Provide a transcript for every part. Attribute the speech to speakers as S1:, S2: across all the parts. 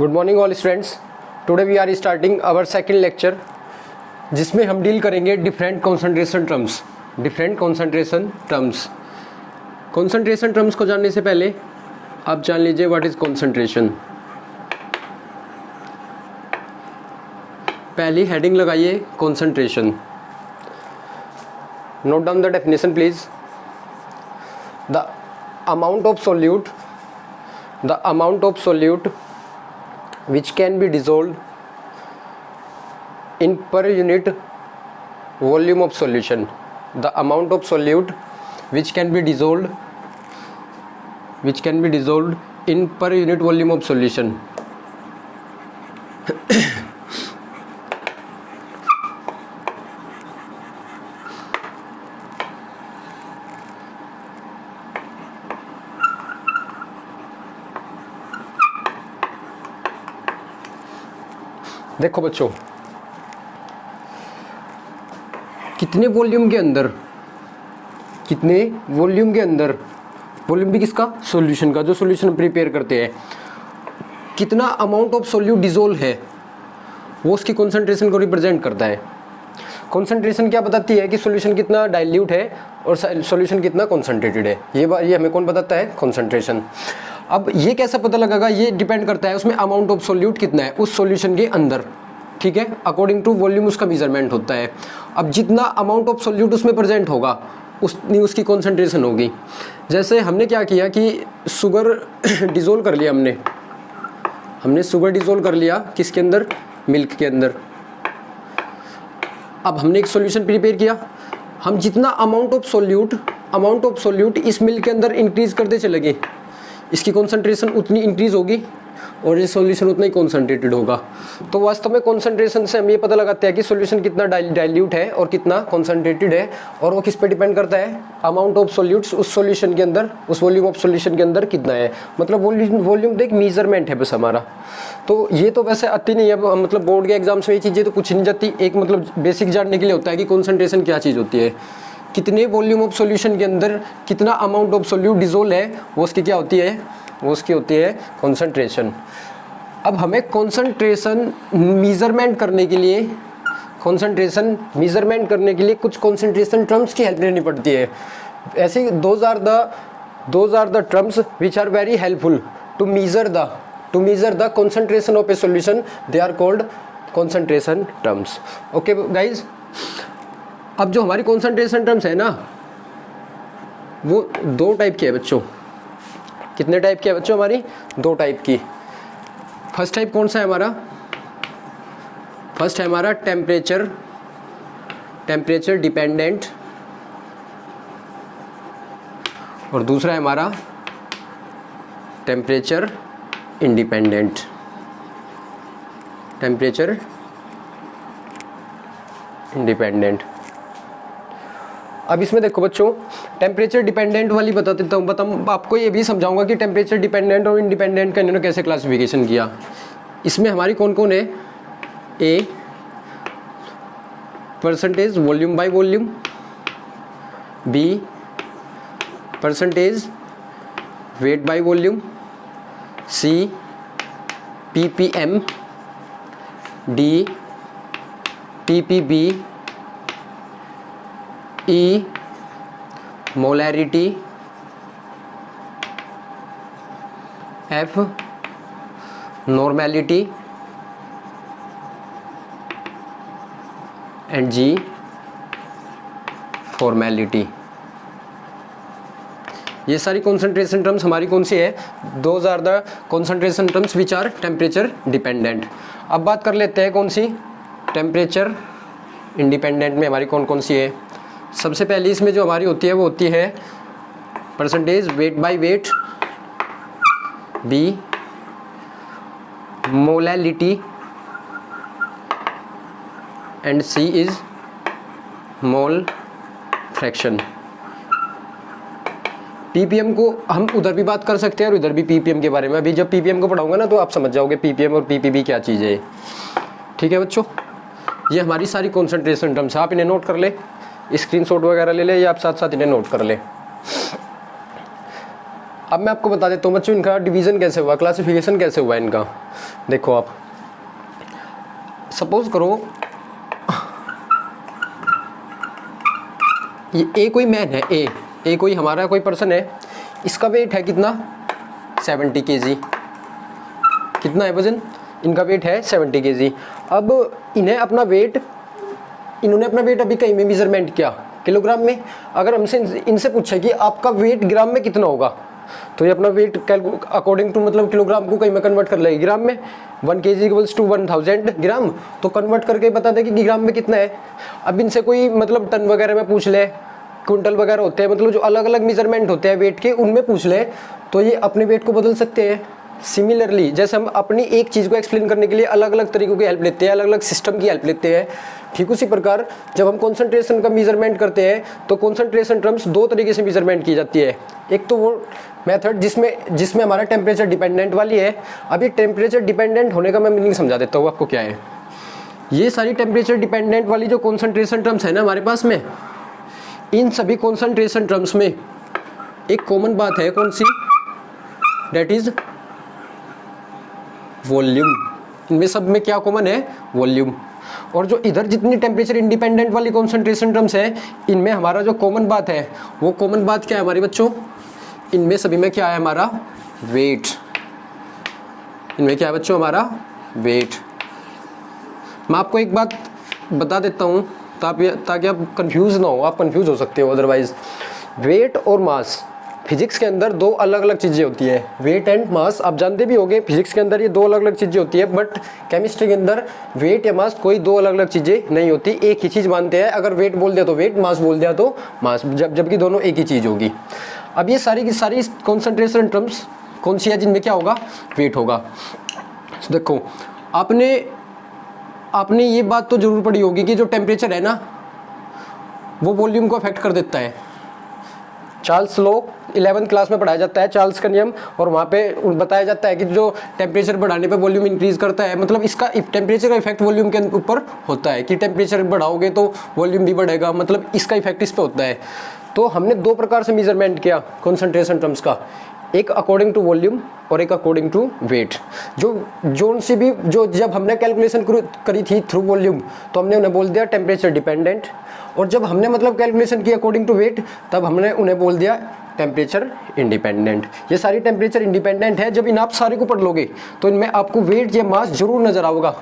S1: Good morning all students. Today we are starting our second lecture, जिसमें हम deal करेंगे different concentration terms. Concentration terms को जानने से पहले आप जान लीजिए व्हाट इज कंसंट्रेशन। पहली हेडिंग लगाइए concentration. Note down the definition please. The amount of solute which can be dissolved in per unit volume of solution. The amount of solute which can be dissolved in per unit volume of solution. देखो बच्चों, कितने volume के अंदर volume भी किसका, solution का, जो solution prepare करते हैं, कितना अमाउंट ऑफ सोल्यूट डिसोल्व है वो उसकी कंसंट्रेशन को रिप्रेजेंट करता है। कंसंट्रेशन क्या बताती है कि सॉल्यूशन कितना डाइल्यूट है और सॉल्यूशन कितना कंसंट्रेटेड है। ये हमें कौन बताता है, कंसंट्रेशन। अब ये कैसा पता लगेगा, ये डिपेंड करता है उसमें अमाउंट ऑफ सोल्यूट कितना है उस सॉल्यूशन के अंदर, ठीक है। अकॉर्डिंग टू वॉल्यूम उसका मेजरमेंट होता है। अब जितना अमाउंट ऑफ सोल्यूट उसमें प्रेजेंट होगा उतनी उसकी कंसंट्रेशन होगी। जैसे हमने क्या किया कि शुगर डिसोल्व कर लिया, हमने शुगर डिसोल्व कर लिया किसके अंदर, मिल्क के अंदर। अब हमने एक सॉल्यूशन प्रिपेयर किया, हम जितना अमाउंट ऑफ सोल्यूट इस मिल्क के अंदर इंक्रीज करते चले गए, इसकी कंसंट्रेशन उतनी इंक्रीज होगी और ये सॉल्यूशन उतना ही कॉन्सनट्रेटेड होगा। तो वास्तव में कंसंट्रेशन से हम ये पता लगाते हैं कि सॉल्यूशन कितना डाइल्यूट है और कितना कॉन्सनट्रेटेड है, और वो किस पे डिपेंड करता है, अमाउंट ऑफ सोल्यूट्स उस सॉल्यूशन के अंदर, उस वॉल्यूम ऑफ सॉल्यूशन के अंदर कितना है। मतलब वॉल्यूम देख मेजरमेंट है बस हमारा। तो ये तो वैसे आती नहीं है, मतलब बोर्ड के एग्जाम्स में ये चीज़ें तो पूछी नहीं जाती। एक मतलब बेसिक जानने के लिए होता है कि कॉन्सनट्रेशन क्या चीज़ होती है, कितने वॉल्यूम ऑफ सॉल्यूशन के अंदर कितना अमाउंट ऑफ सोल्यूट डिसोल्व है, वो उसकी क्या होती है, वो उसकी होती है कंसंट्रेशन। अब हमें कंसंट्रेशन मेजरमेंट करने के लिए कुछ कंसंट्रेशन टर्म्स की हेल्प लेनी पड़ती है। ऐसे those are the terms which are very helpful to measure the concentration of a solution. They are called concentration terms. Okay guys, अब जो हमारी कंसंट्रेशन टर्म्स है ना, वो दो टाइप की है बच्चों। कितने टाइप की है बच्चों, हमारी दो टाइप की। फर्स्ट टाइप कौन सा है हमारा, फर्स्ट है हमारा टेम्परेचर डिपेंडेंट, और दूसरा है हमारा टेम्परेचर इंडिपेंडेंट। अब इसमें देखो बच्चों, टेम्परेचर डिपेंडेंट वाली बता देता हूँ। आपको ये भी समझाऊंगा कि टेम्परेचर डिपेंडेंट और इंडिपेंडेंट का इन्होंने कैसे क्लासिफिकेशन किया। इसमें हमारी कौन कौन है, A percentage volume by volume, B percentage weight by volume, C ppm, D ppb, E molarity, F normality, and G formality. ये सारी कंसंट्रेशन टर्म्स हमारी कौन सी है, those are the concentration terms which are temperature dependent. अब बात कर लेते हैं कौन सी, टेम्परेचर इंडिपेंडेंट में हमारी कौन कौन सी है। सबसे पहली इसमें जो हमारी होती है वो होती है percentage weight by weight, B molality, and C is mole fraction. PPM को हम उधर भी बात कर सकते हैं और इधर भी पीपीएम के बारे में। अभी जब पीपीएम को पढ़ाऊंगा ना तो आप समझ जाओगे पीपीएम और पीपीबी क्या चीज़ है। ठीक है बच्चों, ये हमारी सारी कॉन्सेंट्रेशन टर्म्स है, आप इन्हें नोट कर ले, स्क्रीनशॉट वगैरह ले ले या आप साथ साथ इन्हें नोट कर ले। अब मैं आपको बता देता हूँ बच्चों इनका डिवीज़न कैसे हुआ, क्लासिफिकेशन कैसे हुआ इनका। देखो आप सपोज करो ये ए कोई मैन है, ए कोई हमारा कोई पर्सन है, इसका वेट है कितना 70 kg। कितना है वजन, इनका वेट है 70 kg। अब इन्होंने अपना वेट अभी कहीं में मेजरमेंट किया किलोग्राम में। अगर हमसे इनसे पूछे कि आपका वेट ग्राम में कितना होगा, तो ये अपना वेट अकॉर्डिंग टू मतलब किलोग्राम को कहीं में कन्वर्ट कर लेगी ग्राम में। 1 kg इक्वल्स टू 1000 ग्राम, तो कन्वर्ट करके बता दे कि ग्राम में कितना है। अब इनसे कोई मतलब टन वगैरह में पूछ ले, क्विंटल वगैरह होते हैं, मतलब जो अलग अलग मेजरमेंट होते हैं वेट के, उनमें पूछ ले, तो ये अपने वेट को बदल सकते हैं। सिमिलरली जैसे हम अपनी एक चीज़ को एक्सप्लेन करने के लिए अलग अलग तरीकों की हेल्प लेते हैं, अलग अलग सिस्टम की हेल्प लेते हैं, ठीक उसी प्रकार जब हम कॉन्सेंट्रेशन का मेजरमेंट करते हैं तो कॉन्सेंट्रेशन टर्म्स दो तरीके से मेजरमेंट की जाती है। एक तो वो मेथड जिसमें हमारा टेम्परेचर डिपेंडेंट वाली है। अभी टेम्परेचर डिपेंडेंट होने का मैं मीनिंग समझा देता हूँ आपको क्या है। ये सारी टेम्परेचर डिपेंडेंट वाली जो कॉन्सेंट्रेशन टर्म्स है ना हमारे पास में, इन सभी कॉन्सेंट्रेशन टर्म्स में एक कॉमन बात है, कौन सी, डेट इज वॉल्यूम। इनमें सब में क्या कॉमन है, वॉल्यूम। और जो इधर जितनी टेम्परेचर इंडिपेंडेंट वाली कॉन्सेंट्रेशन टर्म्स है, इनमें हमारा जो कॉमन बात है, वो कॉमन बात क्या है हमारे बच्चों, इनमें सभी में क्या है हमारा वेट। इनमें क्या है बच्चों हमारा वेट। मैं आपको एक बात बता देता हूँ ताकि आप कंफ्यूज ना हो, आप कंफ्यूज हो सकते हो अदरवाइज। वेट और मास फिजिक्स के अंदर दो अलग अलग चीज़ें होती है, वेट एंड मास। आप जानते भी होंगे फिजिक्स के अंदर ये दो अलग अलग चीज़ें होती है, बट केमिस्ट्री के अंदर वेट या मास कोई दो अलग अलग चीज़ें नहीं होती, एक ही चीज़ मानते हैं। अगर वेट बोल दिया तो वेट, मास बोल दिया तो मास, जबकि दोनों एक ही चीज़ होगी। अब ये सारी की सारी कॉन्सेंट्रेशन टर्म्स कौन सी है, जिनमें क्या होगा, वेट होगा। देखो आपने ये बात तो जरूर पढ़ी होगी कि जो टेम्परेचर है ना वो वॉल्यूम को अफेक्ट कर देता है। चार्ल्स लॉ 11th क्लास में पढ़ाया जाता है, चार्ल्स का नियम, और वहाँ पे बताया जाता है कि जो टेम्परेचर बढ़ाने पे वॉल्यूम इंक्रीज करता है, मतलब इसका टेम्परेचर का इफेक्ट वॉल्यूम के ऊपर होता है कि टेम्परेचर बढ़ाओगे तो वॉल्यूम भी बढ़ेगा, मतलब इसका इफेक्ट इस पे होता है। तो हमने दो प्रकार से मेजरमेंट किया कॉन्सेंट्रेशन टर्म्स का, एक अकॉर्डिंग टू वॉल्यूम और एक अकॉर्डिंग टू वेट। जो सी भी जो जब हमने कैलकुलेशन करी थी थ्रू वॉल्यूम तो हमने उन्हें बोल दिया टेम्परेचर डिपेंडेंट, और जब हमने मतलब कैलकुलेशन की अकॉर्डिंग टू वेट तब हमने उन्हें बोल दिया टेम्परेचर इंडिपेंडेंट। ये सारी टेम्परेचर इंडिपेंडेंट है। जब इन आप सारे को पढ़ लोगे तो इनमें आपको वेट या मास जरूर नजर आएगा,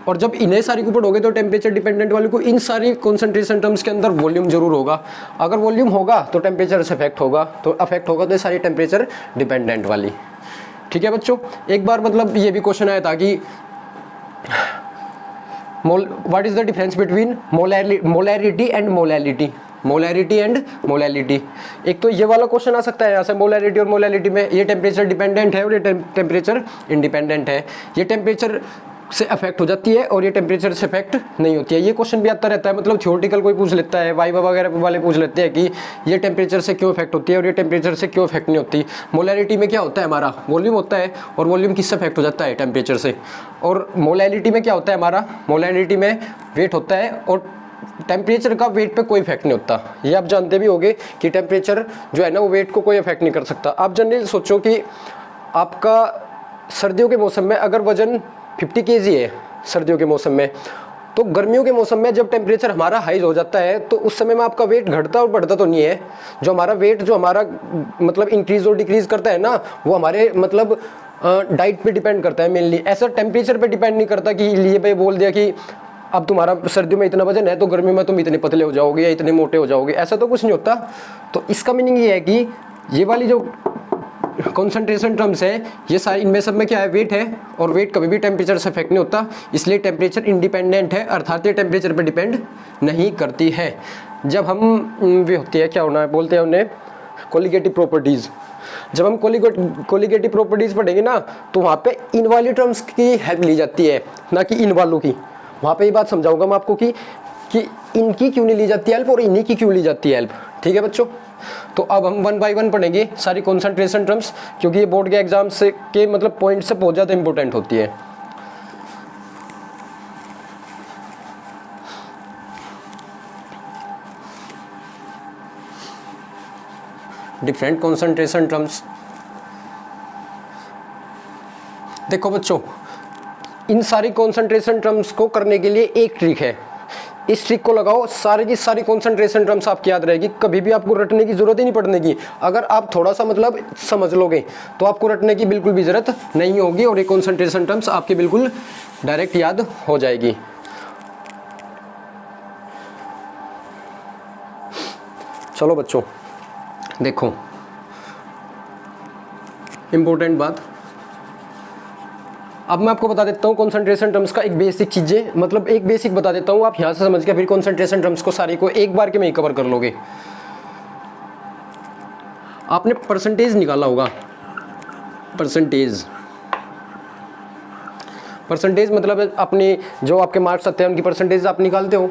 S1: और जब इन्हें सारी को पढ़ोगे तो टेम्परेचर डिपेंडेंट वाले को इन सारी कॉन्सेंट्रेशन टर्म्स के अंदर वॉल्यूम जरूर होगा। अगर वॉल्यूम होगा तो टेम्परेचर से अफेक्ट होगा, तो ये सारी टेम्परेचर डिपेंडेंट वाली। ठीक है बच्चों, एक बार मतलब ये भी क्वेश्चन आया था कि what is the difference between molarity and molality. Molarity and molality, एक तो ये वाला क्वेश्चन आ सकता है यहाँ से, मोलैरिटी और मोलैलिटी में ये टेम्परेचर डिपेंडेंट है और ये टेम्परेचर इंडिपेंडेंट है। ये टेम्परेचर से अफेक्ट हो जाती है और ये टेम्परेचर से अफेक्ट नहीं होती है। ये क्वेश्चन भी आता रहता है, मतलब थ्योरेटिकल कोई पूछ लेता है, वाइवा वगैरह वाले पूछ लेते हैं कि ये टेम्परेचर से क्यों अफेक्ट होती है और ये टेम्परेचर से क्यों अफेक्ट नहीं होती। मोलैरिटी में क्या होता है, हमारा वॉल्यूम होता है, और वॉल्यूम किससे अफेक्ट हो जाता है, टेम्परेचर से। और मोलैलिटी में क्या होता है, हमारा मोलैलिटी में वेट होता है और टेम्परेचर का वेट पे कोई इफेक्ट नहीं होता। ये आप जानते भी होंगे कि टेम्परेचर जो है ना वो वेट को कोई इफेक्ट नहीं कर सकता। आप जनरली सोचो कि आपका सर्दियों के मौसम में अगर वजन 50 kg है सर्दियों के मौसम में, तो गर्मियों के मौसम में जब टेम्परेचर हमारा हाई हो जाता है तो उस समय में आपका वेट घटता और बढ़ता तो नहीं है। जो हमारा वेट जो हमारा मतलब इंक्रीज और डिक्रीज करता है ना, वो हमारे मतलब डाइट पे डिपेंड करता है मेनली। ऐसा टेम्परेचर पे डिपेंड नहीं करता कि ये पे बोल दिया कि अब तुम्हारा सर्दियों में इतना वजन है तो गर्मियों में तुम इतने पतले हो जाओगे या इतने मोटे हो जाओगे, ऐसा तो कुछ नहीं होता। तो इसका मीनिंग ये है कि ये वाली जो कॉन्सेंट्रेशन टर्म्स है ये सारी, इनमें सब में क्या है, वेट है, और वेट कभी भी टेम्परेचर से अफेक्ट नहीं होता, इसलिए टेम्परेचर इंडिपेंडेंट है, अर्थात ये टेम्परेचर पर डिपेंड नहीं करती है। जब हम वे होती है क्या होना है, बोलते हैं उन्हें कोलिगेटिव प्रॉपर्टीज़। जब हम कोलिगेटिव प्रॉपर्टीज़ पढ़ेंगे ना तो वहाँ पे इन वाली टर्म्स की हेल्प ली जाती है, ना कि इन वालों की। वहाँ पे ये बात समझाऊंगा मैं आपको कि इनकी क्यों नहीं ली जाती हेल्प और इन्हीं की क्यों ली जाती है हेल्प। ठीक है बच्चों, तो अब हम 1 by 1 पढ़ेंगे सारी कॉन्सेंट्रेशन टर्म्स, क्योंकि ये बोर्ड के एग्जाम से के मतलब पॉइंट से बहुत ज़्यादा इंपॉर्टेंट होती है। Different concentration terms. देखो बच्चों, इन सारी कॉन्सेंट्रेशन टर्म्स को करने के लिए एक ट्रिक है, इस ट्रिक को लगाओ, सारी की सारी कॉन्सेंट्रेशन टर्म्स आपकी याद रहेगी, कभी भी आपको रटने की जरूरत ही नहीं पड़ने की। अगर आप थोड़ा सा मतलब समझ लोगे तो आपको रटने की बिल्कुल भी जरूरत नहीं होगी और ये कॉन्सेंट्रेशन टर्म्स आपके बिल्कुल डायरेक्ट याद हो जाएगी। चलो बच्चों देखो इंपॉर्टेंट बात, अब मैं आपको बता देता हूँ कॉन्सेंट्रेशन टर्म्स का एक बेसिक चीज़ें, मतलब एक बेसिक बता देता हूँ, आप यहाँ से समझ के फिर कॉन्सेंट्रेशन टर्म्स को सारी को एक बार के में ही कवर कर लोगे। आपने परसेंटेज निकाला होगा, परसेंटेज मतलब अपने जो आपके मार्क्स आते हैं उनकी परसेंटेज आप निकालते हो।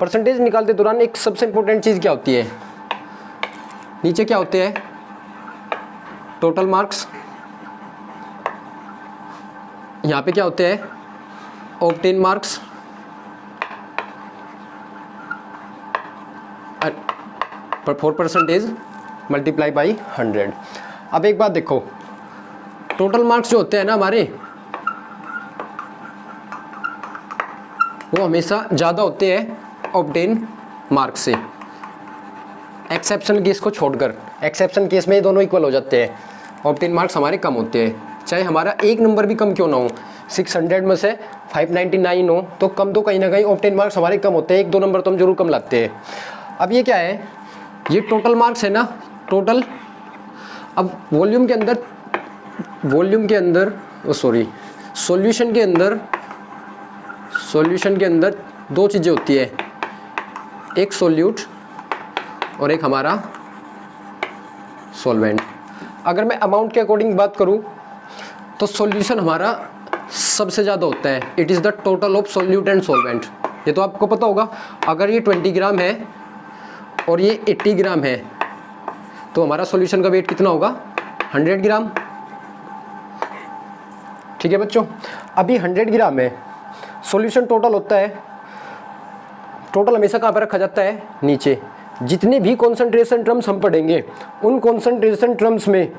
S1: परसेंटेज निकालते दौरान एक सबसे इंपॉर्टेंट चीज़ क्या होती है, नीचे क्या होते हैं टोटल मार्क्स, यहाँ पे क्या होते हैं obtain marks, for percentage multiply by 100। अब एक बात देखो, टोटल मार्क्स जो होते हैं ना हमारे वो हमेशा ज़्यादा होते हैं ऑब्टेन मार्क्स से, एक्सेप्शन केस को छोड़कर। एक्सेप्शन केस में ये दोनों इक्वल हो जाते हैं, ऑब्टेन मार्क्स हमारे कम होते हैं, चाहे हमारा एक नंबर भी कम क्यों ना हो, 600 में से 599 हो तो कम तो कहीं ना कहीं ऑब्टेन मार्क्स हमारे कम होते हैं, एक दो नंबर तो हम जरूर कम लाते हैं। अब ये क्या है, ये टोटल मार्क्स है ना, टोटल। अब वॉल्यूम के अंदर सॉल्यूशन के अंदर दो चीज़ें होती है, एक सॉल्यूट और एक हमारा सॉल्वेंट। अगर मैं अमाउंट के अकॉर्डिंग बात करूं तो सॉल्यूशन हमारा सबसे ज़्यादा होता है, it is the total of solute and solvent. ये तो आपको पता होगा, अगर ये 20 ग्राम है और ये 80 ग्राम है तो हमारा सॉल्यूशन का वेट कितना होगा 100 ग्राम। ठीक है बच्चों, अभी 100 ग्राम है, सॉल्यूशन टोटल होता है, टोटल हमेशा कहाँ पर रखा जाता है नीचे। जितने भी कॉन्सेंट्रेशन टर्म्स हम पढ़ेंगे उन कॉन्सेंट्रेशन टर्म्स में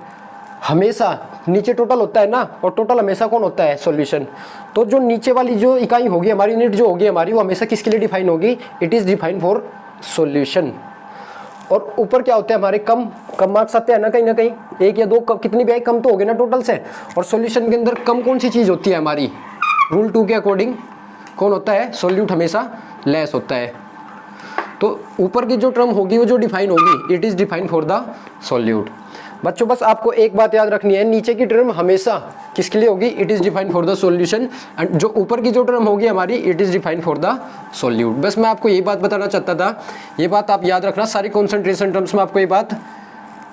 S1: हमेशा नीचे टोटल होता है ना, और टोटल हमेशा कौन होता है सॉल्यूशन। तो जो नीचे वाली जो इकाई होगी हमारी, यूनिट जो होगी हमारी, वो हमेशा किसके लिए डिफाइन होगी, it is define for solution. और ऊपर क्या होते हैं हमारे कम मार्क्स आते हैं ना कहीं, एक या दो कितनी भी आई कम तो हो गए ना टोटल से। और सॉल्यूशन के अंदर कम कौन सी चीज़ होती है हमारी, रूल 2 के अकॉर्डिंग कौन होता है, सॉल्यूट हमेशा लेस होता है। तो ऊपर की जो टर्म होगी वो जो डिफाइन होगी, it is define for the solute. बच्चों बस आपको एक बात याद रखनी है, नीचे की टर्म हमेशा किसके लिए होगी, it is define for the solution, and जो ऊपर की जो टर्म होगी हमारी, it is define for the solute. बस मैं आपको ये बात बताना चाहता था, ये बात आप याद रखना, सारी कॉन्सेंट्रेशन टर्म्स में आपको ये बात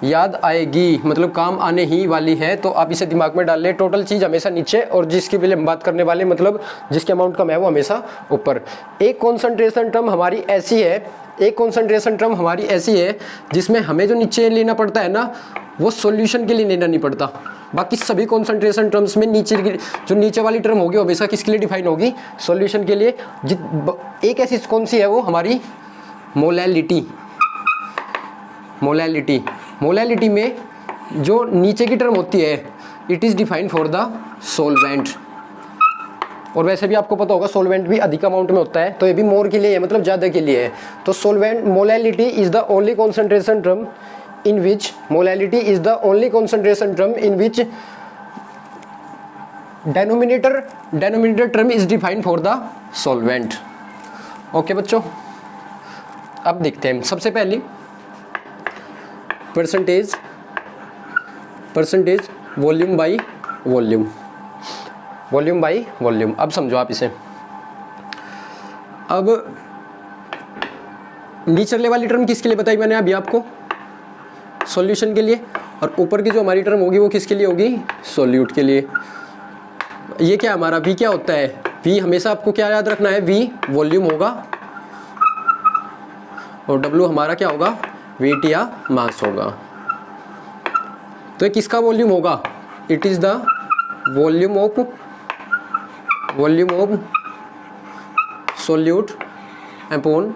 S1: याद आएगी, मतलब काम आने ही वाली है, तो आप इसे दिमाग में डाल लें। टोटल चीज़ हमेशा नीचे और जिसकी भी हम बात करने वाले मतलब जिसके अमाउंट कम है वो हमेशा ऊपर। एक कॉन्सेंट्रेशन टर्म हमारी ऐसी है, जिसमें हमें जो नीचे लेना पड़ता है ना वो सॉल्यूशन के लिए लेना नहीं पड़ता। बाकी सभी कॉन्सेंट्रेशन टर्म्स में जो नीचे वाली टर्म होगी हमेशा किसके लिए डिफाइन होगी, सॉल्यूशन के लिए। एक ऐसी कौन सी है वो हमारी मोलैलिटी में जो नीचे की टर्म होती है, it is defined for the solvent. और वैसे भी आपको पता होगा सॉल्वेंट भी अधिक अमाउंट में होता है, तो ये भी मोर के लिए है, मतलब ज़्यादा के लिए है। तो solvent molality is the only concentration term in which denominator term is defined for the solvent। Okay बच्चों, अब देखते हैं सबसे पहले परसेंटेज वॉल्यूम बाई वॉल्यूम। अब समझो आप इसे, अब नीचे वाली टर्म किसके लिए बताई मैंने अभी आपको, सॉल्यूशन के लिए, और ऊपर की जो हमारी टर्म होगी वो किसके लिए होगी, सॉल्यूट के लिए। ये क्या हमारा V क्या होता है, V हमेशा आपको क्या याद रखना है, V वॉल्यूम होगा और W हमारा क्या होगा, वेट या मास होगा। तो ये किसका वॉल्यूम होगा, it is the volume of solute upon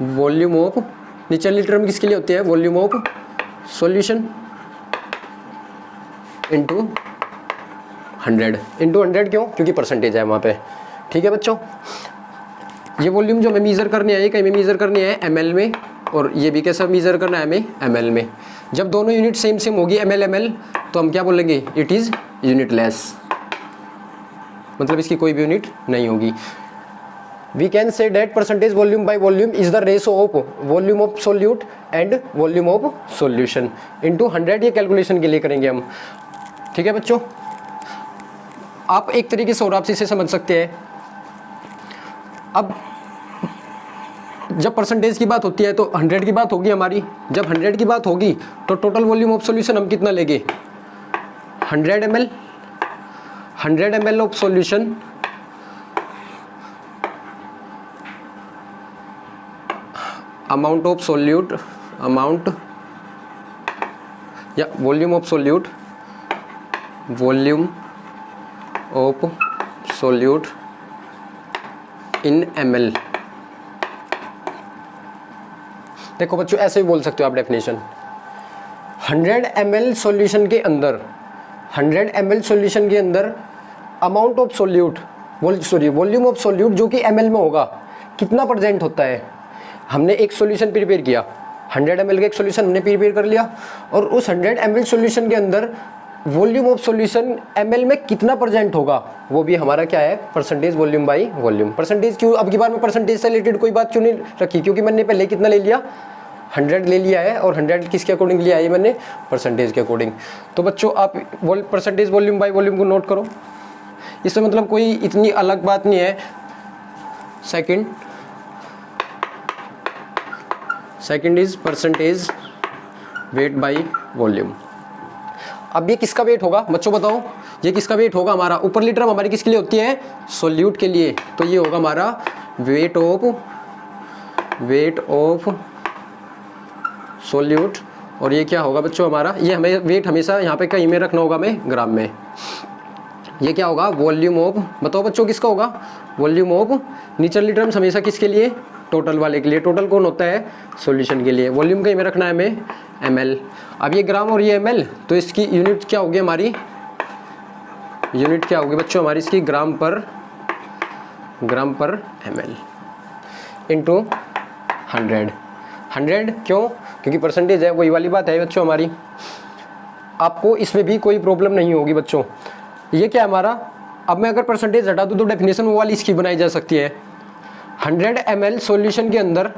S1: volume of, नीचे टर्म किसके लिए होती है, volume of solution into 100 into 100 क्यों? क्योंकि परसेंटेज है वहाँ पे। ठीक है बच्चों, ये वॉल्यूम जो हमें मेज़र करनी है, कहीं में मेज़र करनी है ml में, और ये भी कैसा मेज़र करना है हमें? ml में। जब दोनों यूनिट सेम सेम होगी ml तो हम क्या बोलेंगे? इट इज़ यूनिटलेस, मतलब इसकी कोई भी यूनिट नहीं होगी। We can say that percentage volume by volume is the ratio of volume of solute and volume of solution into 100। ये कैलकुलेशन के लिए करेंगे हम। ठीक है बच्चों, आप एक तरीके से और आप इसे समझ सकते हैं। अब जब परसेंटेज की बात होती है तो 100 की बात होगी हमारी। जब 100 की बात होगी तो टोटल वॉल्यूम ऑफ सॉल्यूशन हम कितना लेंगे? 100 ml, 100 ml of solution amount of solute, amount या volume of solute, volume of solute in ml। देखो बच्चों, ऐसे भी बोल सकते हो आप डेफिनेशन। 100 ml सॉल्यूशन के अंदर, 100 ml सॉल्यूशन के अंदर amount of solute, volume of solute जो कि ml में होगा, कितना परसेंट होता है? हमने एक सॉल्यूशन प्रिपेयर किया, 100 ml का एक सॉल्यूशन हमने प्रिपेयर कर लिया, और उस 100 ml सॉल्यूशन के अंदर वॉल्यूम ऑफ सॉल्यूशन ml में कितना परसेंट होगा, वो भी हमारा क्या है? Percentage volume by volume. Percentage क्यों अब की बार में परसेंटेज से रिलेटेड कोई बात क्यों नहीं रखी? क्योंकि मैंने पहले कितना ले लिया? 100 ले लिया है, और 100 किसके अकॉर्डिंग लिया है? मैंने परसेंटेज के अकॉर्डिंग। तो बच्चों आप परसेंटेज वॉल्यूम बाई वॉल्यूम को नोट करो, इसमें मतलब कोई इतनी अलग बात नहीं है। Second is percentage weight by volume. अब ये किसका वेट होगा बच्चों बताओ? ये किसका वेट होगा? हमारा ऊपरली टर्म हमारी किसके लिए होती है? सोल्यूट के लिए। तो ये होगा हमारा वेट ऑफ सोल्यूट, और ये क्या होगा बच्चों हमारा? ये हमें वेट हमेशा यहाँ पे कहीं में रखना होगा, हमें ग्राम में। ये क्या होगा? वॉल्यूम ऑफ, बताओ बच्चों किसका होगा? वॉल्यूम ऑफ निचली टर्म्स हमेशा किसके लिए? टोटल वाले के लिए। टोटल कौन होता है? सॉल्यूशन के लिए। वॉल्यूम कहीं में रखना है हमें ml। अब ये ग्राम और ये ml, तो इसकी यूनिट क्या होगी हमारी? यूनिट क्या होगी बच्चों हमारी इसकी? ग्राम पर ml इंटू 100। 100 क्यों? क्योंकि परसेंटेज है, वही वाली बात है बच्चों हमारी। आपको इसमें भी कोई प्रॉब्लम नहीं होगी बच्चों। ये क्या है हमारा? अब मैं अगर परसेंटेज हटा दूँ तो डेफिनेशन वो वाली इसकी बनाई जा सकती है। 100 ml सॉल्यूशन के अंदर,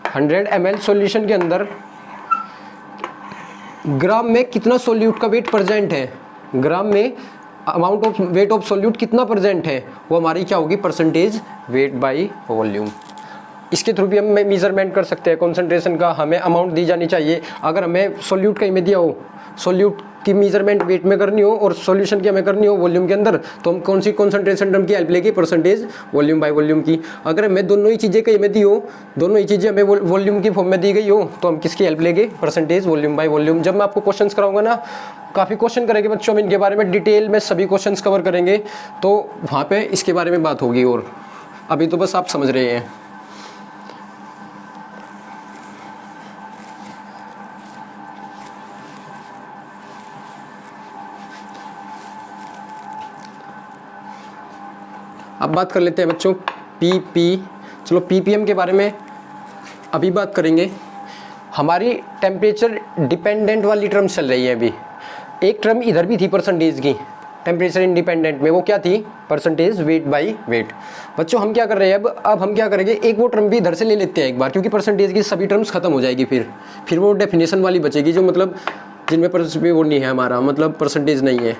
S1: 100 ml सॉल्यूशन के अंदर ग्राम में कितना सोल्यूट का वेट प्रेजेंट है? ग्राम में amount of weight of solute कितना प्रेजेंट है? वो हमारी क्या होगी? Percentage weight by volume. इसके थ्रू भी हम मेजरमेंट कर सकते हैं कॉन्सेंट्रेशन का। हमें अमाउंट दी जानी चाहिए। अगर हमें सोल्यूट कहीं में दिया हो, सोल्यूट की मेजरमेंट वेट में करनी हो और सॉल्यूशन की हमें करनी हो वॉल्यूम के अंदर, तो हम कौन सी कॉन्सेंट्रेशन टर्म की हेल्प लेंगे? परसेंटेज वॉल्यूम बाय वॉल्यूम की। अगर हमें दोनों ही चीज़ें कहीं में दी हो, दोनों ही चीज़ें हमें वॉल्यूम की फॉर्म में दी गई हो, तो हम किसकी हेल्प लेंगे? Percentage volume by volume. जब मैं आपको क्वेश्चन कराऊंगा ना, काफ़ी क्वेश्चन करेंगे बच्चों, हम इनके बारे में डिटेल में सभी क्वेश्चन कवर करेंगे, तो वहाँ पर इसके बारे में बात होगी। और अभी तो बस आप समझ रहे हैं। अब बात कर लेते हैं बच्चों चलो पीपीएम के बारे में अभी बात करेंगे। हमारी टेम्परेचर डिपेंडेंट वाली टर्म चल रही है अभी। एक टर्म इधर भी थी परसेंटेज की, टेम्परेचर इंडिपेंडेंट में, वो क्या थी? Percentage weight by wait. बच्चों हम क्या कर रहे हैं अब हम क्या करेंगे? एक वो टर्म भी इधर से ले लेते हैं एक बार, क्योंकि परसेंटेज की सभी टर्म्स खत्म हो जाएगी। फिर वो डेफिनेशन वाली बचेगी जो मतलब जिनमें वो नहीं है हमारा, मतलब परसेंटेज नहीं है।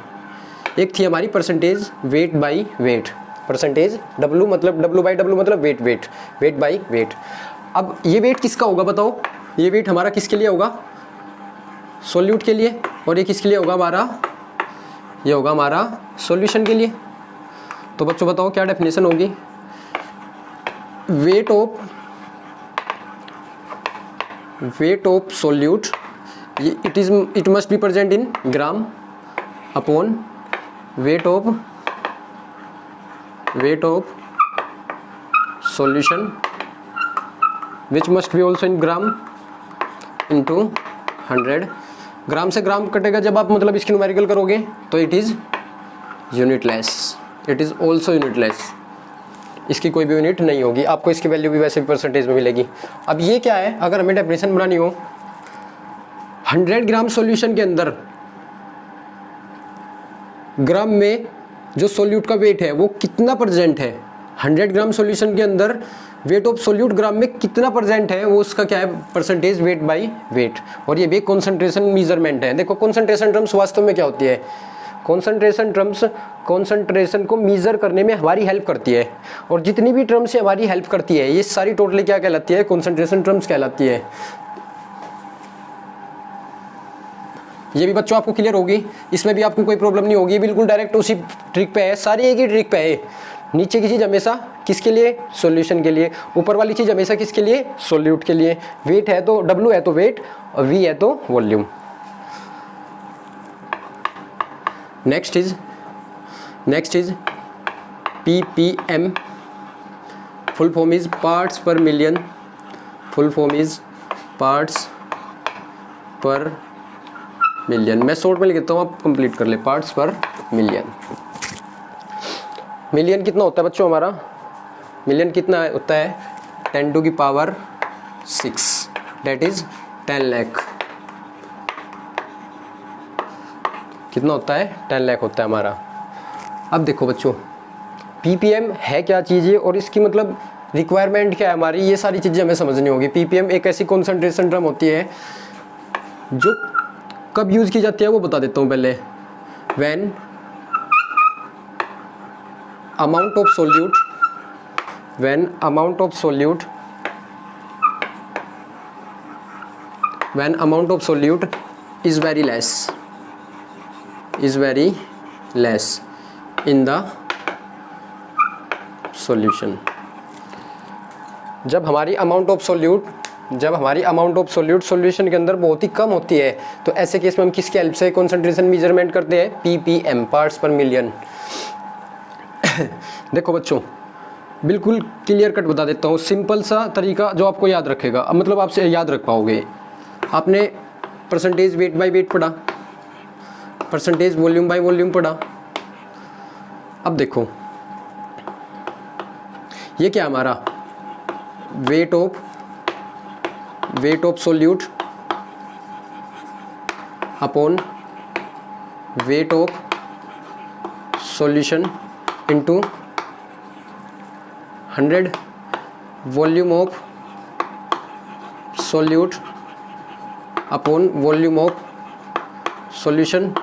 S1: एक थी हमारी percentage weight by wait, percentage W मतलब W बाई W मतलब वेट बाई वेट। अब ये वेट किसका होगा बताओ? ये वेट हमारा किसके लिए होगा? सोल्यूट के लिए। और ये किसके लिए होगा हमारा? ये होगा हमारा सॉल्यूशन के लिए। तो बच्चों बताओ क्या डेफिनेशन होगी? Wait of solute, it must be present in gram upon weight of solution which must be also in gram into 100। ग्राम से ग्राम कटेगा जब आप मतलब इसकी न्यूमेरिकल करोगे, तो it is unitless, it is also unitless, इसकी कोई भी यूनिट नहीं होगी, आपको इसकी वैल्यू भी वैसे भी परसेंटेज में मिलेगी। अब ये क्या है, अगर हमें डेफिनेशन बनानी हो 100 ग्राम सॉल्यूशन के अंदर ग्राम में जो सॉल्यूट का वेट है वो कितना परसेंट है, 100 ग्राम सॉल्यूशन के अंदर वेट ऑफ सॉल्यूट ग्राम में कितना परसेंट है, वो उसका क्या है परसेंटेज वेट बाय वेट। और ये भी कॉन्सेंट्रेशन मेजरमेंट है। देखो कॉन्सेंट्रेशन टर्म्स वास्तव में क्या होती है, कॉन्सेंट्रेशन टर्म्स कॉन्सेंट्रेशन को मेजर करने में हमारी हेल्प करती है, और जितनी भी टर्म्स हमारी हेल्प करती है ये सारी टोटली क्या कहलाती है, कॉन्सेंट्रेशन टर्म्स कहलाती है। ये भी बच्चों आपको क्लियर होगी, इसमें भी आपको कोई प्रॉब्लम नहीं होगी, बिल्कुल डायरेक्ट उसी ट्रिक पे है, सारी एक ही ट्रिक पे है। नीचे की चीज़ हमेशा किसके लिए, सॉल्यूशन के लिए, ऊपर वाली चीज़ हमेशा किसके लिए, सॉल्यूट के लिए। वेट है तो W है तो वेट, और V है तो volume. Next is ppm, full form is parts per million, full form is parts per million. मैं शॉर्ट में लिख देता हूँ, आप कंप्लीट कर ले। पार्ट्स पर मिलियन, मिलियन कितना होता है बच्चों हमारा, मिलियन कितना होता है 10 टू की पावर 6, डेट इज 10 लाख। कितना होता है, 10 लाख होता है हमारा। अब देखो बच्चों ppm है क्या चीज़ है, और इसकी मतलब रिक्वायरमेंट क्या है हमारी, ये सारी चीज़ें हमें समझनी होगी। ppm एक ऐसी कॉन्सेंट्रेशन टर्म होती है जो कब यूज़ की जाती है वो बता देता हूँ पहले। When amount of solute, when amount of solute, when amount of solute is very less, is very less in the solution. जब हमारी अमाउंट ऑफ सोल्यूट, जब हमारी अमाउंट ऑफ सोल्यूट सॉल्यूशन के अंदर बहुत ही कम होती है, तो ऐसे केस में हम किसकी हेल्प से कॉन्सेंट्रेशन मेजरमेंट करते हैं, ppm, पार्ट्स पर मिलियन। देखो बच्चों बिल्कुल क्लियर कट बता देता हूँ, सिंपल सा तरीका जो आपको याद रखेगा, मतलब आपसे याद रख पाओगे। आपने परसेंटेज वेट बाय वेट पढ़ा, परसेंटेज वॉल्यूम बाय वॉल्यूम पढ़ा। अब देखो ये क्या हमारा wait of solute upon weight of solution into 100 volume of solute upon volume of solution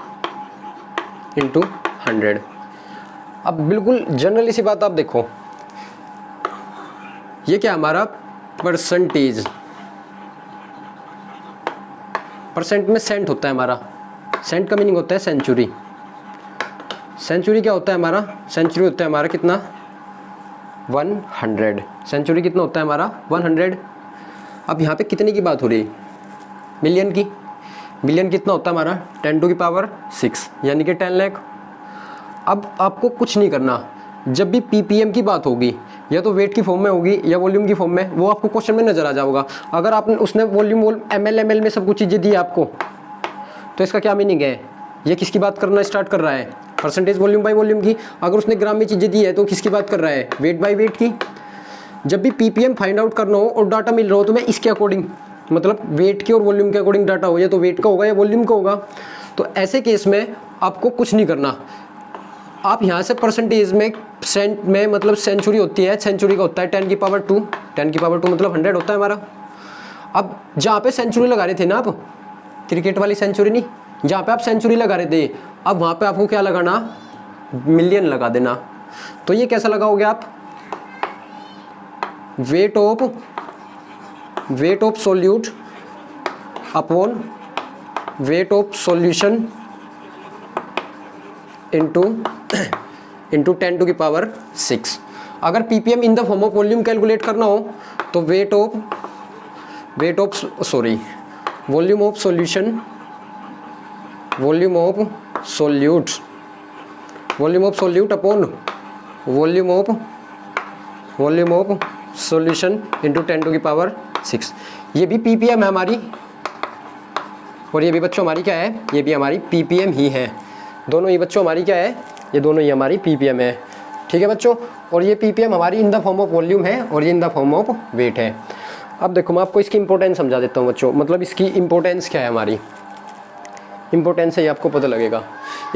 S1: into 100। अब बिल्कुल जनरली सी बात आप देखो, ये क्या हमारा परसेंटेज, परसेंट में सेंट होता है हमारा, सेंट का मीनिंग होता है सेंचुरी। सेंचुरी क्या होता है हमारा, सेंचुरी होता है हमारा कितना 100, सेंचुरी कितना होता है हमारा 100। अब यहाँ पे कितने की बात हो रही है, मिलियन की। मिलियन कितना होता है हमारा 10 टू की पावर 6, यानी कि 10 लाख। अब आपको कुछ नहीं करना, जब भी ppm की बात होगी या तो वेट की फॉर्म में होगी या वॉल्यूम की फॉर्म में, वो आपको क्वेश्चन में नजर आ जाएगा। अगर आपने उसने वॉल्यूम ml में सब कुछ चीज़ें दी आपको, तो इसका क्या मीनिंग है, ये किसकी बात करना स्टार्ट कर रहा है, परसेंटेज वॉल्यूम बाय वॉल्यूम की। अगर उसने ग्राम में चीज़ें दी है तो किसकी बात कर रहा है, वेट बाय वेट की। जब भी ppm फाइंड आउट करना हो और डाटा मिल रहा हो तो मैं इसके अकॉर्डिंग, मतलब वेट के और वॉल्यूम के अकॉर्डिंग डाटा हो, या तो वेट का होगा या वॉल्यूम का होगा। तो ऐसे केस में आपको कुछ नहीं करना, आप यहाँ से परसेंटेज में सेंट में मतलब सेंचुरी होती है, सेंचुरी का होता है 10 की पावर 2, 10 की पावर 2 मतलब 100 होता है हमारा। अब जहाँ पे सेंचुरी लगा रहे थे ना आप, क्रिकेट वाली सेंचुरी नहीं, जहाँ पे आप सेंचुरी लगा रहे थे, अब वहाँ पे आपको क्या लगाना, मिलियन लगा देना। तो ये कैसा लगाओगे आप, weight of solute upon weight of solution into 10 to की पावर 6। अगर ppm in the form of volume calculate करना हो तो volume of solution, volume of solute upon volume of solution into 10 to की पावर 6। ये भी ppm है हमारी, और ये भी बच्चों हमारी क्या है, ये भी हमारी ppm ही है। दोनों ही बच्चों हमारी क्या है, ये दोनों ही हमारी ppm है। ठीक है बच्चों, और ये ppm हमारी in the form of volume है और ये in the form of weight है। अब देखो मैं आपको इसकी इंपॉर्टेंस समझा देता हूँ बच्चों, मतलब इसकी इंपॉर्टेंस क्या है, हमारी इंपॉर्टेंस है ये आपको पता लगेगा।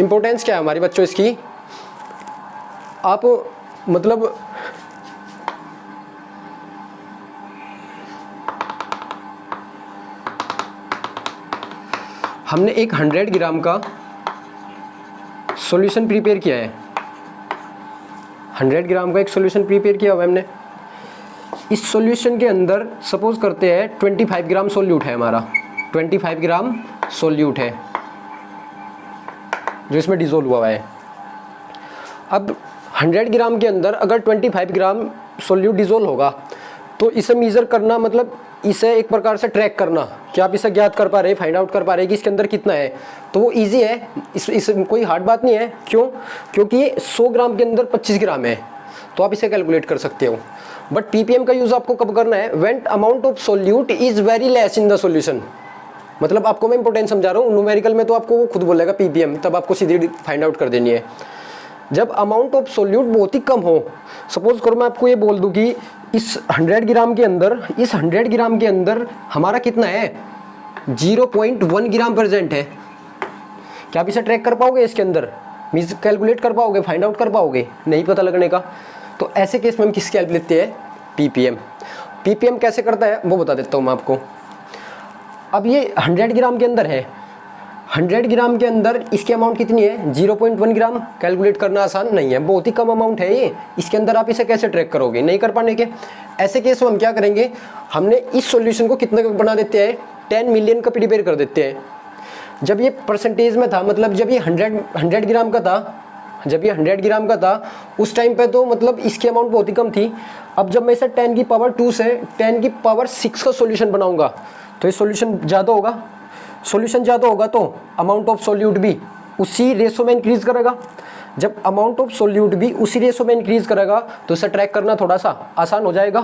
S1: इंपॉर्टेंस क्या है हमारी बच्चों इसकी, आप मतलब हमने एक 100 ग्राम का सॉल्यूशन प्रिपेयर किया है, 100 ग्राम का एक सॉल्यूशन प्रिपेयर किया हुआ हमने। इस सॉल्यूशन के अंदर सपोज करते हैं 25 ग्राम सोल्यूट है हमारा, 25 ग्राम सोल्यूट है जो इसमें डिसोल्व हुआ है। अब 100 ग्राम के अंदर अगर 25 ग्राम सोल्यूट डिसोल्व होगा तो इसे मेजर करना, मतलब इसे एक प्रकार से ट्रैक करना कि आप इसे ज्ञात कर पा रहे, फाइंड आउट कर पा रहे कि इसके अंदर कितना है, तो वो इजी है। इस कोई हार्ड बात नहीं है। क्यों? क्योंकि ये 100 ग्राम के अंदर 25 ग्राम है, तो आप इसे कैलकुलेट कर सकते हो। बट पीपीएम का यूज आपको कब करना है? When amount of solute is very less in the solution. मतलब आपको मैं इंपॉर्टेंट समझा रहा हूँ, न्यूमेरिकल में तो आपको वो खुद बोलेगा पीपीएम, तब आपको सीधी फाइंड आउट कर देनी है। जब अमाउंट ऑफ सोल्यूट बहुत ही कम हो, सपोज करो मैं आपको ये बोल दूं कि इस 100 ग्राम के अंदर, इस 100 ग्राम के अंदर हमारा कितना है, 0.1 ग्राम प्रेजेंट है। क्या आप इसे ट्रैक कर पाओगे? इसके अंदर मीन्स कैलकुलेट कर पाओगे, फाइंड आउट कर पाओगे? नहीं पता लगने का। तो ऐसे केस में हम किसकी हेल्प लेते हैं? पीपीएम। पीपीएम कैसे करता है वो बता देता हूँ मैं आपको। अब ये 100 ग्राम के अंदर है, 100 ग्राम के अंदर इसकी अमाउंट कितनी है? 0.1 ग्राम। कैलकुलेट करना आसान नहीं है, बहुत ही कम अमाउंट है ये। इसके अंदर आप इसे कैसे ट्रैक करोगे? नहीं कर पाने के। ऐसे केस में हम क्या करेंगे, हमने इस सॉल्यूशन को कितने का बना देते हैं? 10 मिलियन का प्रिपेयर कर देते हैं। जब ये परसेंटेज में था, मतलब जब ये 100 ग्राम का था, जब ये 100 ग्राम का था उस टाइम पे तो मतलब इसकी अमाउंट बहुत ही कम थी। अब जब मैं इसे 10 की पावर 2 से 10 की पावर 6 का सॉल्यूशन बनाऊंगा तो ये सॉल्यूशन ज़्यादा होगा। सॉल्यूशन ज़्यादा होगा तो अमाउंट ऑफ सोल्यूट भी उसी रेशो में इंक्रीज करेगा। जब अमाउंट ऑफ सोल्यूट भी उसी रेशो में इंक्रीज करेगा तो इसे ट्रैक करना थोड़ा सा आसान हो जाएगा।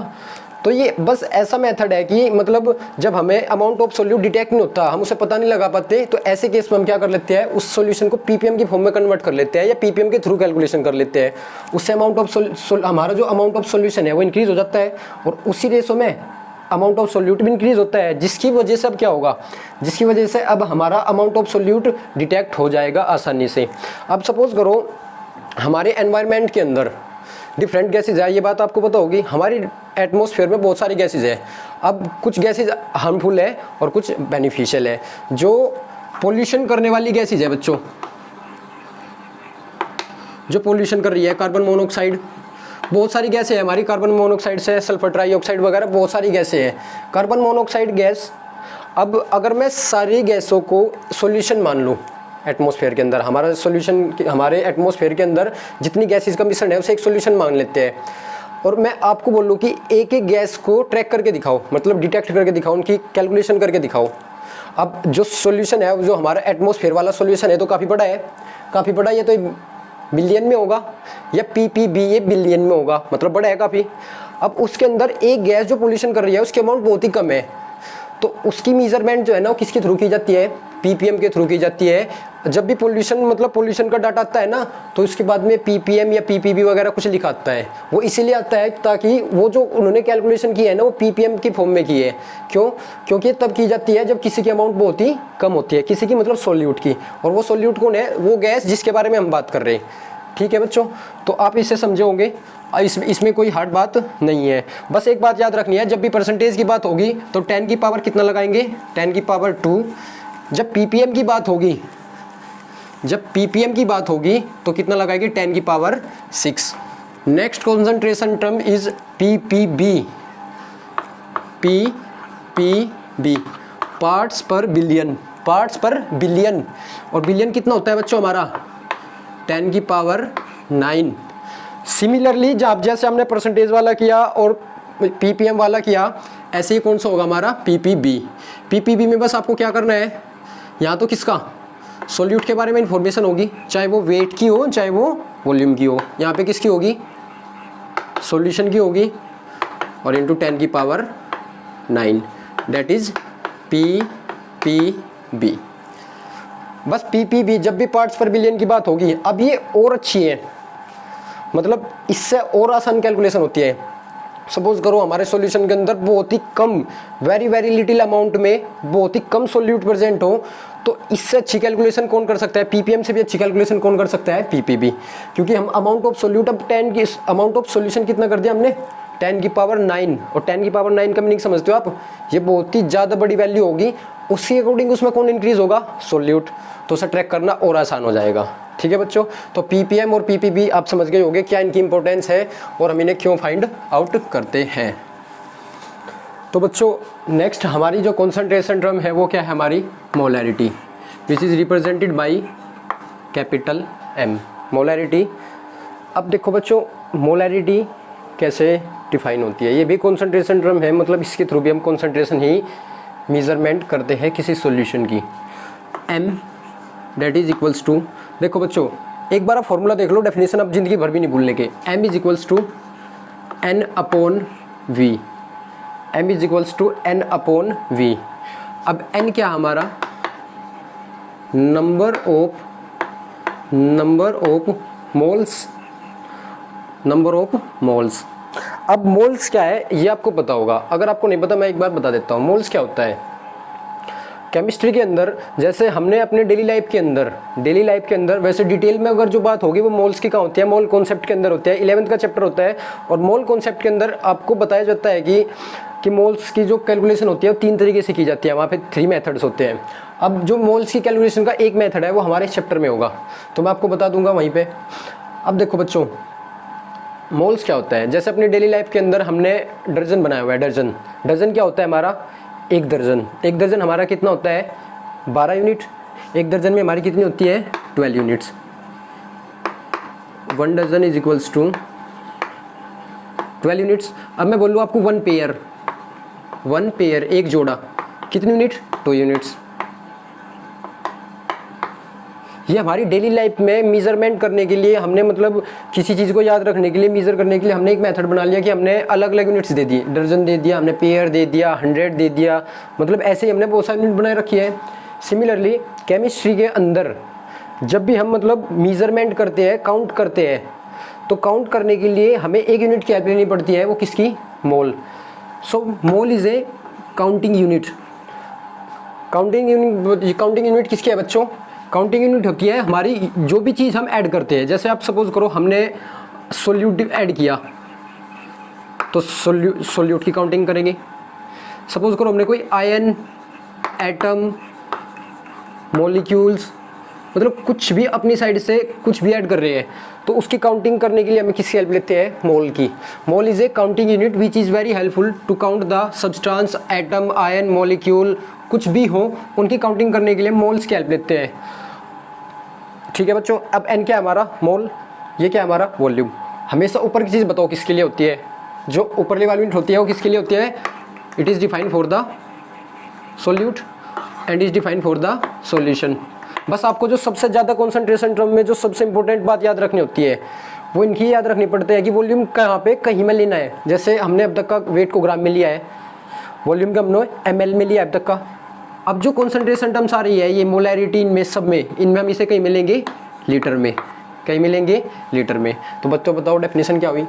S1: तो ये बस ऐसा मेथड है कि मतलब जब हमें अमाउंट ऑफ सोल्यूट डिटेक्ट नहीं होता, हम उसे पता नहीं लगा पाते, तो ऐसे केस में हम क्या कर लेते हैं, उस सॉल्यूशन को पीपीएम की फॉर्म में कन्वर्ट कर लेते हैं या पीपीएम के थ्रू कैलकुलेशन कर लेते हैं। उससे अमाउंट ऑफ हमारा जो अमाउंट ऑफ सोल्यूशन है वो इंक्रीज हो जाता है और उसी रेशो में अमाउंट ऑफ सोल्यूट भी इंक्रीज होता है, जिसकी वजह से अब क्या होगा, जिसकी वजह से अब हमारा अमाउंट ऑफ सोल्यूट डिटेक्ट हो जाएगा आसानी से। अब सपोज करो हमारे एनवायरनमेंट के अंदर डिफरेंट गैसेज है, ये बात आपको पता होगी। हमारी एटमॉस्फेयर में बहुत सारी गैसेज है। अब कुछ गैसेज हार्मफुल है और कुछ बेनिफिशियल है। जो पोल्यूशन करने वाली गैसेज है बच्चों, जो पोल्यूशन कर रही है, कार्बन मोनोऑक्साइड, बहुत सारी गैसें हैं हमारी। कार्बन मोनोऑक्साइड से सल्फर ट्राइऑक्साइड वगैरह बहुत सारी गैसें हैं। कार्बन मोनोऑक्साइड गैस, अब अगर मैं सारी गैसों को सॉल्यूशन मान लूँ एटमॉस्फेयर के अंदर, हमारा सॉल्यूशन, हमारे एटमॉस्फेयर के अंदर जितनी गैसेस का मिश्रण है उसे एक सॉल्यूशन मान लेते हैं, और मैं आपको बोलूँ कि एक एक गैस को ट्रैक करके दिखाओ, मतलब डिटेक्ट करके दिखाओ, उनकी कैलकुलेशन करके दिखाओ। अब जो सॉल्यूशन है, जो हमारा एटमॉस्फेयर वाला सॉल्यूशन है तो काफ़ी बड़ा है, काफ़ी बड़ा। ये तो मिलियन में होगा या पीपीबी ये बिलियन में होगा, मतलब बड़ा है काफ़ी। अब उसके अंदर एक गैस जो पोल्यूशन कर रही है उसकी अमाउंट बहुत ही कम है, तो उसकी मेजरमेंट जो है ना वो किसके थ्रू की जाती है? पीपीएम के थ्रू की जाती है। जब भी पोल्यूशन, मतलब पोल्यूशन का डाटा आता है ना, तो उसके बाद में पीपीएम या पीपीबी वगैरह कुछ लिखा आता है। वो इसीलिए आता है ताकि वो जो उन्होंने कैलकुलेशन की है ना वो पीपीएम की फॉर्म में की है। क्यों? क्योंकि तब की जाती है जब किसी की अमाउंट बहुत ही कम होती है, किसी की मतलब सोल्यूट की, और वो सोल्यूट कौन है? वो गैस जिसके बारे में हम बात कर रहे हैं। ठीक है बच्चों, तो आप इसे समझे होंगे, इसमें कोई हार्ड बात नहीं है। बस एक बात याद रखनी है, जब भी परसेंटेज की बात होगी तो 10 की पावर कितना लगाएंगे? 10 की पावर 2। जब पीपीएम की बात होगी, जब पीपीएम की बात होगी तो कितना लगाएंगे? 10 की power 6। Next concentration term is PPB. PPB parts पर बिलियन, पार्ट्स पर बिलियन, और बिलियन कितना होता है बच्चों हमारा? 10 की पावर 9। सिमिलरली जब जैसे हमने परसेंटेज वाला किया और पीपीएम वाला किया, ऐसे ही कौन सा होगा हमारा? पीपीबी। पीपीबी में बस आपको क्या करना है, यहाँ तो किसका? सॉल्यूट के बारे में इंफॉर्मेशन होगी, चाहे वो वेट की हो चाहे वो वॉल्यूम की हो। यहाँ पे किसकी होगी? सॉल्यूशन की होगी, और इंटू 10 की पावर 9, दैट इज पीपीबी। बस ppb जब भी पार्ट्स पर बिलियन की बात होगी, अब ये और अच्छी है, मतलब इससे और आसान कैलकुलेशन होती है। सपोज करो हमारे सॉल्यूशन के अंदर बहुत ही कम, वेरी वेरी लिटिल अमाउंट में बहुत ही कम सोल्यूट प्रेजेंट हो, तो इससे अच्छी कैलकुलेशन कौन कर सकता है, पीपीएम से भी अच्छी कैलकुलेशन कौन कर सकता है, पीपीबी। क्योंकि हम अमाउंट ऑफ सोल्यूट, अब 10 की अमाउंट ऑफ सॉल्यूशन कितना कर दिया हमने, 10 की पावर 9, और 10 की पावर 9 का मीनिंग समझते हो आप, ये बहुत ही ज़्यादा बड़ी वैल्यू होगी, उसके अकॉर्डिंग उसमें कौन इंक्रीज होगा, सोल्यूट, तो उसे ट्रैक करना और आसान हो जाएगा। ठीक है बच्चों, तो पीपीएम और पीपीबी आप समझ गए होंगे क्या इनकी इंपॉर्टेंस है और हम इन्हें क्यों फाइंड आउट करते हैं। तो बच्चों नेक्स्ट हमारी जो कॉन्सेंट्रेशन टर्म है वो क्या है, हमारी molarity, which is represented by capital M, molarity. अब देखो बच्चों मोलैरिटी कैसे डिफाइन होती है, ये भी कॉन्सेंट्रेशन टर्म है, मतलब इसके थ्रू भी हम कॉन्सेंट्रेशन ही मेजरमेंट करते हैं किसी सॉल्यूशन की। m that is equals to, देखो बच्चों एक बार आप फॉर्मूला देख लो, डेफिनेशन आप जिंदगी भर भी नहीं भूलने के, m is equals to n upon v, m is equals to n upon v। अब n क्या हमारा, number of moles, number of moles. अब मोल्स क्या है ये आपको पता होगा, अगर आपको नहीं पता मैं एक बार बता देता हूँ। मोल्स क्या होता है केमिस्ट्री के अंदर, जैसे हमने अपने डेली लाइफ के अंदर वैसे डिटेल में अगर जो बात होगी वो मोल्स की कहाँ होती है, मोल कॉन्सेप्ट के अंदर होती है, 11th का चैप्टर होता है, और मोल कॉन्सेप्ट के अंदर आपको बताया जाता है कि मोल्स की जो कैलकुलेशन होती है वो 3 तरीके से की जाती है, वहाँ पे 3 मेथड्स होते हैं। अब जो मोल्स की कैलकुलेशन का एक मेथड है वो हमारे इस चैप्टर में होगा, तो मैं आपको बता दूंगा वहीं पे। अब देखो बच्चों मोल्स क्या होता है, जैसे अपनी डेली लाइफ के अंदर हमने दर्जन बनाया हुआ है, दर्जन क्या होता है हमारा, एक दर्जन हमारा कितना होता है, 12 यूनिट, एक दर्जन में हमारी कितनी होती है, 12 units. 1 dozen is equals to 12 units. अब मैं बोलूँ आपको 1 पेयर, एक जोड़ा, कितनी यूनिट, 2 यूनिट्स। ये हमारी डेली लाइफ में मेजरमेंट करने के लिए हमने, मतलब किसी चीज़ को याद रखने के लिए, मेजर करने के लिए हमने एक मेथड बना लिया कि हमने अलग अलग यूनिट्स दे दी, दर्जन दे दिया हमने, पेयर दे दिया, 100 दे दिया, मतलब ऐसे ही हमने बहुत सारी यूनिट बनाए रखी है। सिमिलरली केमिस्ट्री के अंदर जब भी हम मतलब मेजरमेंट करते हैं, काउंट करते हैं, तो काउंट करने के लिए हमें एक यूनिट की हेल्प लेनी पड़ती है, वो किसकी, mole. So mole is a counting unit. Counting unit किसकी है बच्चों, काउंटिंग यूनिट होती है हमारी जो भी चीज़ हम ऐड करते हैं। जैसे आप सपोज करो हमने सोल्यूट ऐड किया तो सोल्यूट की काउंटिंग करेंगे। सपोज करो हमने कोई आयन, एटम, मॉलिक्यूल्स, मतलब कुछ भी अपनी साइड से कुछ भी ऐड कर रहे हैं तो उसकी काउंटिंग करने के लिए हमें किसकी हेल्प लेते हैं, मोल की। Mole is a counting unit which is very helpful to count the substance, atom, ion, molecule, कुछ भी हो उनकी काउंटिंग करने के लिए मोल्स की हेल्प लेते हैं। ठीक है बच्चों, अब n क्या है हमारा, मोल, ये क्या है हमारा, वॉल्यूम। हमेशा ऊपर की चीज़ बताओ किसके लिए होती है, जो ऊपरली वाली यूनिट होती है वो किसके लिए होती है, it is defined for the solute and is defined for the solution. बस आपको जो सबसे ज़्यादा कॉन्सेंट्रेशन टर्म में जो सबसे इंपॉर्टेंट बात याद रखनी होती है वो इनकी याद रखनी पड़ती है कि वॉल्यूम कहाँ पे, कहीं में लेना है। जैसे हमने अब तक का वेट को ग्राम में लिया है, वॉल्यूम का हमने ml में लिया अब तक का। अब जो कॉन्सेंट्रेशन टर्म्स आ रही है ये मोलैरिटी, इनमें सब में, इनमें हम इसे कहीं मिलेंगे, लीटर में, कहीं मिलेंगे लीटर में। तो बच्चों बताओ डेफिनेशन क्या हुई,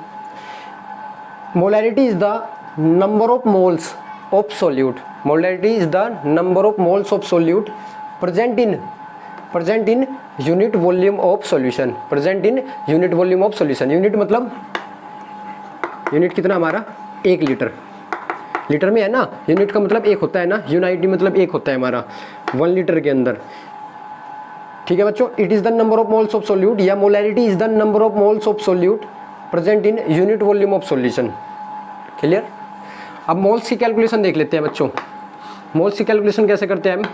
S1: molarity is the number of moles of solute, molarity is the number of moles of solute present in unit volume of solution, present in unit volume of solution. Unit मतलब unit कितना हमारा, 1 litre, litre में है ना, unit का मतलब एक होता है ना, यूनिटी मतलब एक होता है हमारा 1 लीटर के अंदर। ठीक है बच्चों, it is the number of moles of solute, या molarity is the number of moles of solute present in unit volume of solution. Clear. अब मोल्स की कैलकुलेशन देख लेते हैं बच्चों। मोल्स की कैलकुलेशन कैसे करते हैं हम,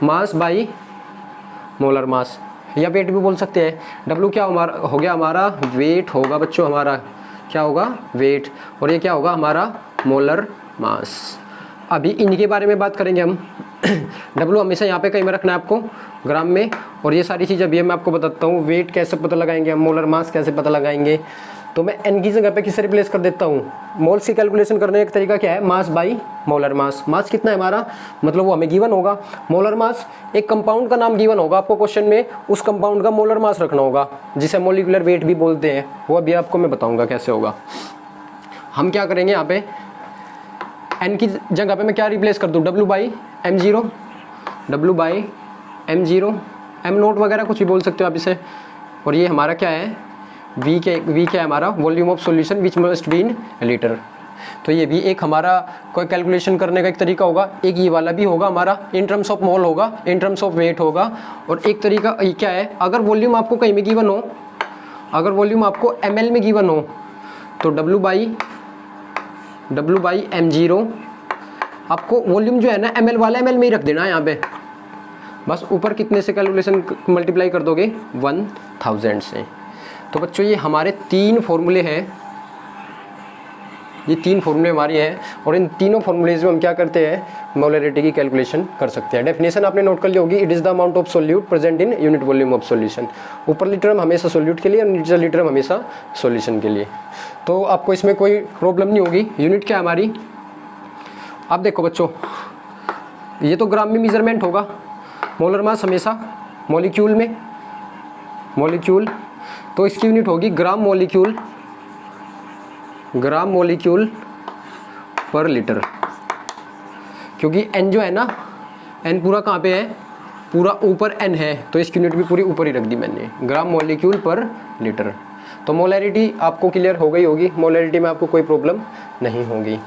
S1: मास बाई मोलर मास, या वेट भी बोल सकते हैं। डब्ल्यू क्या हमारा हो गया, हमारा वेट होगा बच्चों, हमारा क्या होगा, वेट, और ये क्या होगा हमारा मोलर मास। अभी इनके बारे में बात करेंगे हम। डब्ल्यू हमेशा यहाँ पे कहीं में रखना है आपको, ग्राम में, और ये सारी चीज़ अभी मैं आपको बताता हूँ। वेट कैसे पता लगाएंगे हम, मोलर मास कैसे पता लगाएंगे, तो मैं n की जगह पे किसे रिप्लेस कर देता हूँ, मोल्स की कैलकुलेशन करने का तरीका क्या है, मास बाई मोलर मास। मास कितना है हमारा, मतलब वो हमें गिवन होगा। मोलर मास, एक कंपाउंड का नाम गिवन होगा आपको क्वेश्चन में, उस कंपाउंड का मोलर मास रखना होगा, जिसे मोलिकुलर वेट भी बोलते हैं। वो अभी आपको मैं बताऊंगा कैसे होगा। हम क्या करेंगे यहाँ पे, n की जगह पे मैं क्या रिप्लेस कर दूँ, W by m0, W by m0, m0 वगैरह कुछ भी बोल सकते हो आप इसे। और ये हमारा क्या है, V क्या है हमारा, volume of solution which must be in litre. तो ये भी एक हमारा कोई कैलकुलेशन करने का एक तरीका होगा। एक ये वाला भी होगा हमारा, इन टर्म्स ऑफ मोल होगा, इन टर्म्स ऑफ वेट होगा। और एक तरीका ये क्या है, अगर वॉल्यूम आपको कहीं में गिवन हो, अगर वॉल्यूम आपको ml में गिवन हो, तो W बाई m0, आपको वॉल्यूम जो है ना ml वाला ml में ही रख देना है यहाँ पे। बस ऊपर कितने से कैलकुलेशन मल्टीप्लाई कर दोगे, 1000 से। तो बच्चों ये हमारे 3 फॉर्मूले हैं, ये 3 फॉर्मूले हमारे हैं, और इन तीनों फॉर्मूलेज में हम क्या करते हैं, मोलरिटी की कैलकुलेशन कर सकते हैं। डेफिनेशन आपने नोट कर ली होगी, it is the amount of solute present in unit volume of solution. ऊपरली टर्म हमेशा सोल्यूट के लिए और नीचली टर्म हमेशा सॉल्यूशन के लिए। तो आपको इसमें कोई प्रॉब्लम नहीं होगी। यूनिट क्या हमारी, आप देखो बच्चों, ये तो ग्राम में मेजरमेंट होगा, मोलर मास हमेशा मॉलिक्यूल में, मॉलिक्यूल, तो इसकी यूनिट होगी ग्राम मॉलिक्यूल पर लीटर। क्योंकि n जो है ना, n पूरा कहाँ पे है, पूरा ऊपर n है, तो इसकी यूनिट भी पूरी ऊपर ही रख दी मैंने, ग्राम मॉलिक्यूल पर लीटर। तो मोलैरिटी आपको क्लियर हो गई होगी, मोलैरिटी में आपको कोई प्रॉब्लम नहीं होगी।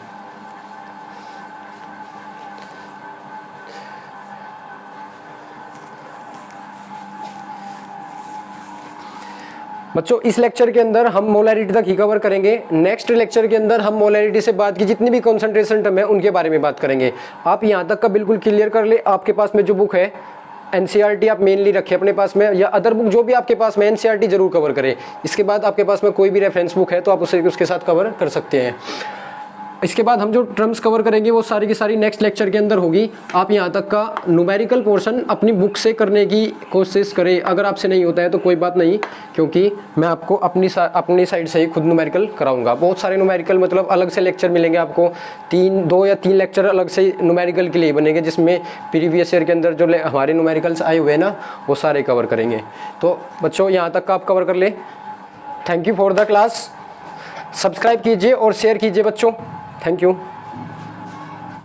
S1: बच्चों इस लेक्चर के अंदर हम मोलैरिटी तक ही कवर करेंगे। नेक्स्ट लेक्चर के अंदर हम मोलैरिटी से बाद की जितनी भी कॉन्सेंट्रेशन टर्म है उनके बारे में बात करेंगे। आप यहाँ तक का बिल्कुल क्लियर कर ले। आपके पास में जो बुक है एनसीईआरटी आप मेनली रखें अपने पास में, या अदर बुक जो भी आपके पास में, एनसीईआरटी जरूर कवर करें। इसके बाद आपके पास में कोई भी रेफरेंस बुक है तो आप उसे उसके साथ कवर कर सकते हैं। इसके बाद हम जो टर्म्स कवर करेंगे वो सारी की सारी नेक्स्ट लेक्चर के अंदर होगी। आप यहाँ तक का न्यूमेरिकल पोर्शन अपनी बुक से करने की कोशिश करें। अगर आपसे नहीं होता है तो कोई बात नहीं, क्योंकि मैं आपको अपनी साइड से ही खुद न्यूमेरिकल कराऊंगा। बहुत सारे न्यूमेरिकल मतलब अलग से लेक्चर मिलेंगे आपको, 2 या 3 लेक्चर अलग से न्यूमेरिकल के लिए बनेंगे, जिसमें प्रीवियस ईयर के अंदर जो हमारे न्यूमेरिकल्स आए हुए हैं ना वो सारे कवर करेंगे। तो बच्चों यहाँ तक का आप कवर कर ले। Thank you for the class. Subscribe कीजिए और शेयर कीजिए बच्चों। Thank you.